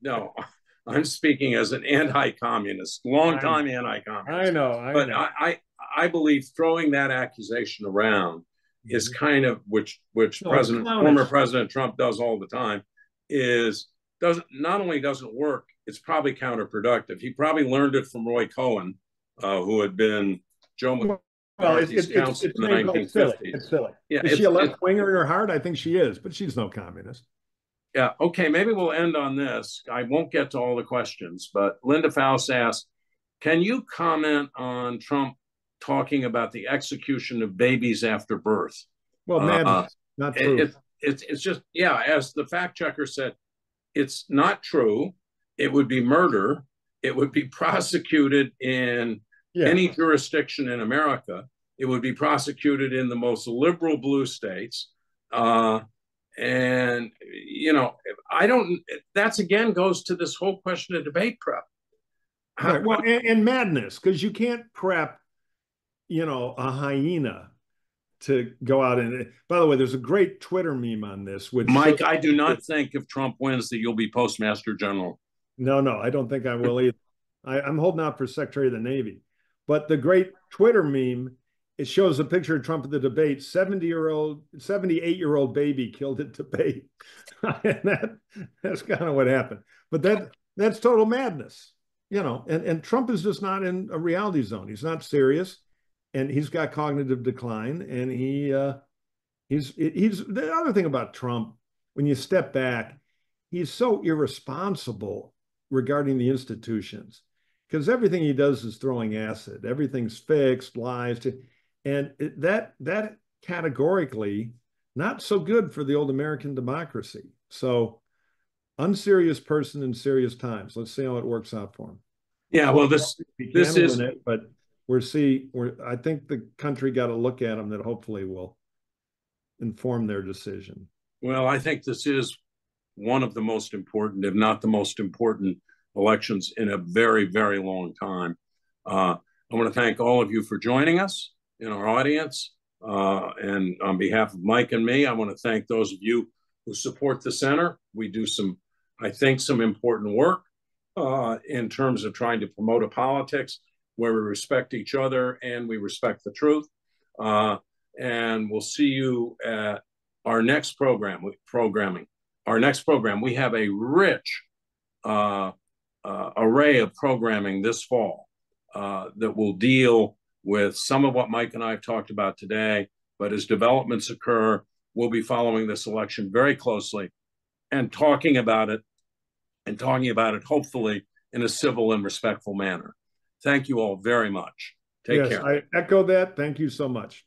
No, I'm speaking as an anti-communist, long-time anti-communist.
I know.
But I believe throwing that accusation around is kind of which former President Trump does all the time, not only doesn't work, it's probably counterproductive. He probably learned it from Roy Cohen, who had been Joe McCarthy's counsel in the 1950s.
It's silly.
Yeah,
is she a left-winger in her heart? I think she is, but she's no communist.
Yeah. Okay. Maybe we'll end on this. I won't get to all the questions, but Linda Faust asked, can you comment on Trump talking about the execution of babies after birth?
Well, madness, not true.
It's just, yeah, as the fact checker said, it's not true. It would be murder. It would be prosecuted in any jurisdiction in America. It would be prosecuted in the most liberal blue states. And, you know, I don't, that's again goes to this whole question of debate prep.
Right. Well, and madness, because you can't prep, you know, a hyena to go out and, by the way, there's a great Twitter meme on this, which
Mike, I do not think if Trump wins that you'll be Postmaster General.
No, I don't think I will either. I'm holding out for Secretary of the Navy. But the great Twitter meme, it shows a picture of Trump at the debate, 78-year-old baby killed at debate. And that's kind of what happened. But that's total madness, you know, and Trump is just not in a reality zone. He's not serious, and he's got cognitive decline. And he's the other thing about Trump, when you step back, he's so irresponsible regarding the institutions, because everything he does is throwing acid. Everything's fixed, lies, and that categorically not so good for the old American democracy. So unserious person in serious times. Let's see how it works out for him.
Yeah, well, this is
it, but I think the country got a look at him that hopefully will inform their decision.
Well, I think this is one of the most important, if not the most important, elections in a very, very long time. I want to thank all of you for joining us in our audience. And on behalf of Mike and me, I want to thank those of you who support the center. We do some important work in terms of trying to promote a politics where we respect each other and we respect the truth. And we'll see you at our next programming. Our next program, we have a rich array of programming this fall that will deal with some of what Mike and I have talked about today. But as developments occur, we'll be following this election very closely and talking about it hopefully in a civil and respectful manner. Thank you all very much. Take care.
I echo that. Thank you so much.